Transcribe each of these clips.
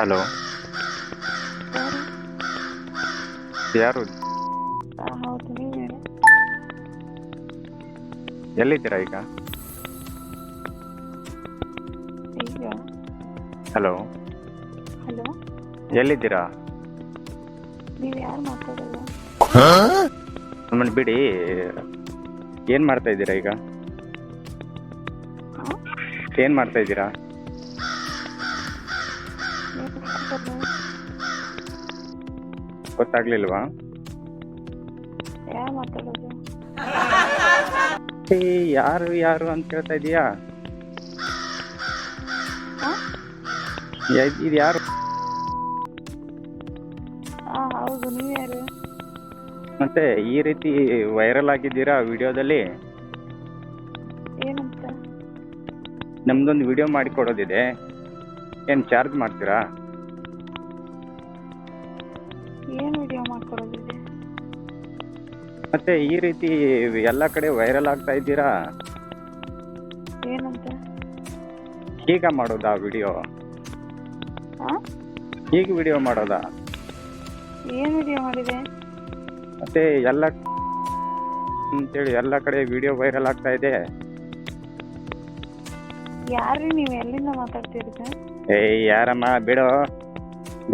Hello, ಯಾರು? ಯಾರು? ಹೌದು, ನೀವು ಹೇಳಿ. ಎಲ್ಲಿದ್ದೀರಾ ಈಗ? ಈಗ ಹಲೋ, ಹಲೋ, ಎಲ್ಲಿದ್ದೀರಾ? ನೀವು ಯಾರು ಮಾತಾಡೋದು? ನಮ್ಮನ್ನು ಬಿಡಿ. ಏನು ಮಾಡ್ತಾ ಇದ್ದೀರಾ ಈಗ? ಹಾಂ, ಏನು ಮಾಡ್ತಾ ಇದ್ದೀರಾ? ನೀವು ಮಾತಾಡೋದು? ಗೊತ್ತಾಗ್ಲಿಲ್ವಾ? ಯಾರು ಮಾತಾಡೋದು? ಏ, ಯಾರು ಯಾರು ಅಂತ ಕೇಳ್ತಾ ಇದೀಯಾ? ಹಾಂ, ಇದು ಯಾರು? ಹೌದು, ನೀವು ಯಾರು? ಮತ್ತೆ ಈ ರೀತಿ ವೈರಲ್ ಆಗಿದ್ದೀರಾ ವಿಡಿಯೋದಲ್ಲಿ? ಏನಂತ? ನಮ್ದೊಂದು ವಿಡಿಯೋ ಮಾಡಿಕೊಡೋದಿದೆ. ಏನು ಚಾರ್ಜ್ ಮಾಡ್ತೀರಾ? ಏನು ವಿಡಿಯೋ ಮಾಡ್ಕೊಡೋದಿದೆ? ಮತ್ತೆ ಈ ರೀತಿ ಎಲ್ಲ ಕಡೆ ವೈರಲ್ ಆಗ್ತಾ ಇದ್ದೀರಾ? ಏನಂತ? ಈಗ ಮಾಡೋದಾ ವಿಡಿಯೋ? ಹಾಂ, ಈಗ ವಿಡಿಯೋ ಮಾಡೋದಾ? ಏನು ವಿಡಿಯೋ ಮಾಡಿದೆ? ಮತ್ತೆ ಎಲ್ಲ ಅಂತೇಳಿ ಎಲ್ಲ ಕಡೆ ವಿಡಿಯೋ ವೈರಲ್ ಆಗ್ತಾ ಇದೆ. ಯಾರ್ರೀ ನೀವು? ಎಲ್ಲಿಂದ ಮಾತಾಡ್ತಿರೋದು? ಏ, ಯಾರಮ್ಮ ಬಿಡೋ,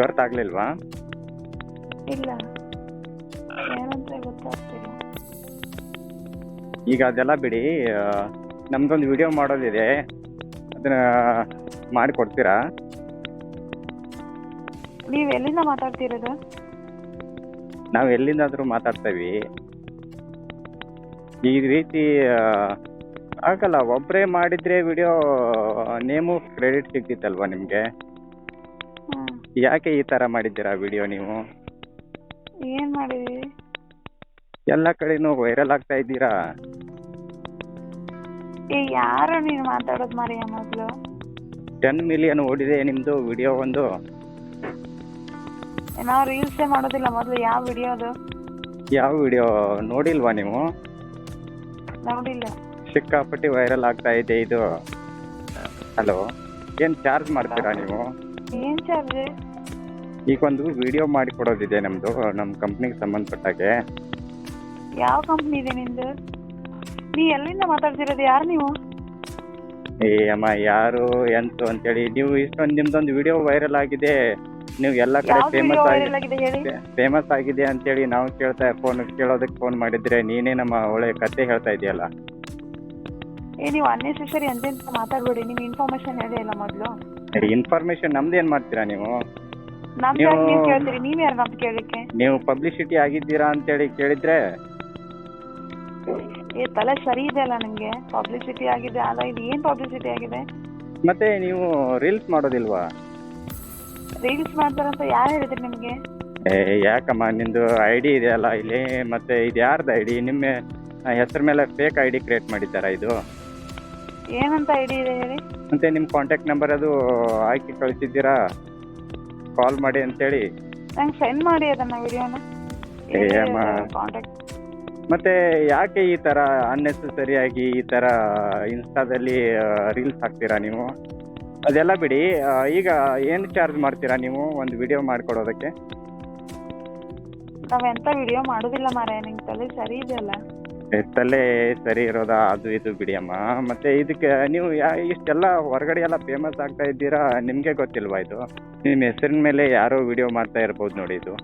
ಗೊತ್ತಾಗ್ಲಿಲ್ವಾ? ಇಲ್ಲ, ಏನಂತ ಗೊತ್ತಾಗ್ತಿಲ್ಲ. ಈಗ ಅದೆಲ್ಲ ಬಿಡಿ. ನಮ್ದೊಂದು ವಿಡಿಯೋ ಮಾಡೋದಿದೆ, ಅದನ್ನ ಮಾಡಿಕೊಡ್ತೀರಾ? ನೀವು ಎಲ್ಲಿಂದ ಮಾತಾಡ್ತಿರೋದು? ನಾವು ಎಲ್ಲಿಂದಾದರೂ ಮಾತಾಡ್ತೇವೆ. ಈ ರೀತಿ ಆಗಲ್ಲ. ಒಬ್ಬರೇ ಮಾಡಿದ್ರೆ ವಿಡಿಯೋ ನೇಮು ಕ್ರೆಡಿಟ್ ಸಿಗ್ತಿತ್ತಲ್ವಾ ನಿಮಗೆ? ಹಾಂ, ಯಾಕೆ ಈ ಥರ ಮಾಡಿದ್ದೀರಾ ವಿಡಿಯೋ ನೀವು? ಏನು ಮಾಡಿದ್ವಿ? ಎಲ್ಲ ಕಡೆನೂ ವೈರಲ್ ಆಗ್ತಾ ಇದ್ದೀರಾ. ಯಾರು ನೀನು ಮಾತಾಡೋದು ಮಾರಿಯ? ಮೊದಲು 10 ಮಿಲಿಯನ್ ಓಡಿದೆ ನಿಮ್ಮದು ವಿಡಿಯೋ ಒಂದು. ನಾವು ರೀಲ್ಸೇ ಮಾಡೋದಿಲ್ಲ. ಮೊದಲು ಯಾವ ವಿಡಿಯೋ ಅದು? ಯಾವ ವಿಡಿಯೋ ನೋಡಿಲ್ವಾ ನೀವು? ನೋಡಿಲ್ಲ. ಸಿಕ್ಕಾಪಟ್ಟಿ ವೈರಲ್ ಆಗ್ತಾ ಇದೆ ಇದು. ಹಲೋ, ಏನು ಚಾರ್ಜ್ ಮಾಡ್ತೀರಾ ನೀವು? ಏನು ಚಾರ್ಜ್? ಈಗ ಒಂದು ವಿಡಿಯೋ ಮಾಡಿಕೊಡೋದಿದೆ ನಮ್ಮದು, ನಮ್ಮ ಕಂಪ್ನಿಗೆ ಸಂಬಂಧಪಟ್ಟಾಗೆ. ಯಾವ ಕಂಪ್ನಿ ಇದೆ ನಿಂದು? ನೀ ಎಲ್ಲಿಂದ ಮಾತಾಡ್ತಿರೋದು? ಯಾರು ನೀವು? ಏ ಅಮ್ಮ, ಯಾರು ಎಂತು ಅಂತೇಳಿ ನೀವು ಇಷ್ಟೊಂದು ನಿಮ್ದೊಂದು ವಿಡಿಯೋ ವೈರಲ್ ಆಗಿದೆ. ನೀವು ಎಲ್ಲ ಕಡೆ ಯಾವ ವಿಡಿಯೋ ವೈರಲ್ ಆಗಿದೆ ಹೇಳಿ? ಫೇಮಸ್ ಆಗಿದೆ ಅಂತೇಳಿ ನಾವು ಕೇಳೋದಕ್ಕೆ ಫೋನ್ ಮಾಡಿದ್ರೆ ನೀನೇ ನಮ್ಮ ಒಳ್ಳೆ ಕತೆ ಹೇಳ್ತಾ ಇದೆಯಲ್ಲ. ನೀವು ಅನ್ನೆಸೆಸರಿ ಅಂತ ಮಾತಾಡಬೇಡಿ. ನೀವು ಇನ್ಫಾರ್ಮೇಶನ್ ಹೇಳಿ ಅಲ್ಲ ಮೊದಲು. ಇನ್ಫಾರ್ಮೇಶನ್ ನಮ್ದೇನು ಮಾಡ್ತೀರಾ ನೀವು? ನಮ್ದು ಯಾಕೆ ನೀವು ಕೇಳ್ತೀರಿ? ನೀವು ಯಾರು ನಮ್ದು ಕೇಳಲಿಕ್ಕೆ? ನೀವು ಪಬ್ಲಿಸಿಟಿ ಆಗಿದ್ದೀರಾ ಅಂತೇಳಿ ಕೇಳಿದ್ರೆ. ತಲೆ ಸರಿ ಇದೆ ಅಲ್ಲ ನಿಮಗೆ? ಪಬ್ಲಿಸಿಟಿ ಆಗಿದೆ ಅಲ್ಲ? ಇದು ಏನು ಪಬ್ಲಿಸಿಟಿ ಆಗಿದೆ? ಮತ್ತೆ ನೀವು ರೀಲ್ಸ್ ಮಾಡೋದಿಲ್ವಾ? ರೀಲ್ಸ್ ಮಾಡ್ತಾರಂತ ಯಾರು ಹೇಳಿದ್ರಿ ನಿಮಗೆ? ಯಾಕಮ್ಮ, ನಿಂದು ID ಇದೆಯಲ್ಲ ಇಲ್ಲಿ, ಮತ್ತೆ ಇದು ಯಾರ್ದು ID? ನಿಮ್ಮ ಹೆಸರ ಮೇಲೆ ಫೇಕ್ ID ಕ್ರಿಯೇಟ್ ಮಾಡಿದ್ದಾರಾ ಇದು? ಏನಂತ ಐಡಿ ಇದೆ ಹೇಳಿ? ಮತ್ತೆ ನಿಮ್ಮ ಕಾಂಟ್ಯಾಕ್ಟ್ ನಂಬರ್ ಅದು ಹಾಕಿ ಕಳಿಸಿದ್ದೀರಾ, ಕಾಲ್ ಮಾಡಿ ಅಂತೇಳಿ? ನಂಗೆ ಸೆಂಡ್ ಮಾಡಿ ಅದನ್ನ ವಿಡಿಯೋನ. ಅಮ್ಮ, ಕಾಂಟ್ಯಾಕ್ಟ್. ಮತ್ತೆ ಯಾಕೆ ಈ ಥರ ಅನ್ನೆಸೆಸರಿಯಾಗಿ ಈ ಥರ ಇನ್ಸ್ಟಾದಲ್ಲಿ ರೀಲ್ಸ್ ಹಾಕ್ತೀರಾ ನೀವು? ಅದೆಲ್ಲ ಬಿಡಿ. ಈಗ ಏನು ಚಾರ್ಜ್ ಮಾಡ್ತೀರಾ ನೀವು ಒಂದು ವಿಡಿಯೋ ಮಾಡಿಕೊಡೋದಕ್ಕೆ? ನಾವೆಂತ ವಿಡಿಯೋ ಮಾಡೋದಿಲ್ಲ ಮಾರಾಯ. ನಿಂಗೆ ತಲೆ ಸರಿ ಇದೆಯಲ್ಲ? ತಲೆ ಸರಿ ಇರೋದಾ? ಅದು ಇದು ಬಿಡಿ ಅಮ್ಮ. ಮತ್ತೆ ಇದಕ್ಕೆ ನೀವು ಇಷ್ಟೆಲ್ಲ ಹೊರಗಡೆ ಎಲ್ಲ ಫೇಮಸ್ ಆಗ್ತಾ ಇದ್ದೀರಾ, ನಿಮಗೆ ಗೊತ್ತಿಲ್ವಾ ಇದು? ನಿಮ್ಮ ಹೆಸರಿನ ಮೇಲೆ ಯಾರೋ ವಿಡಿಯೋ ಮಾಡ್ತಾ ಇರ್ಬೋದು ನೋಡಿ ಇದು.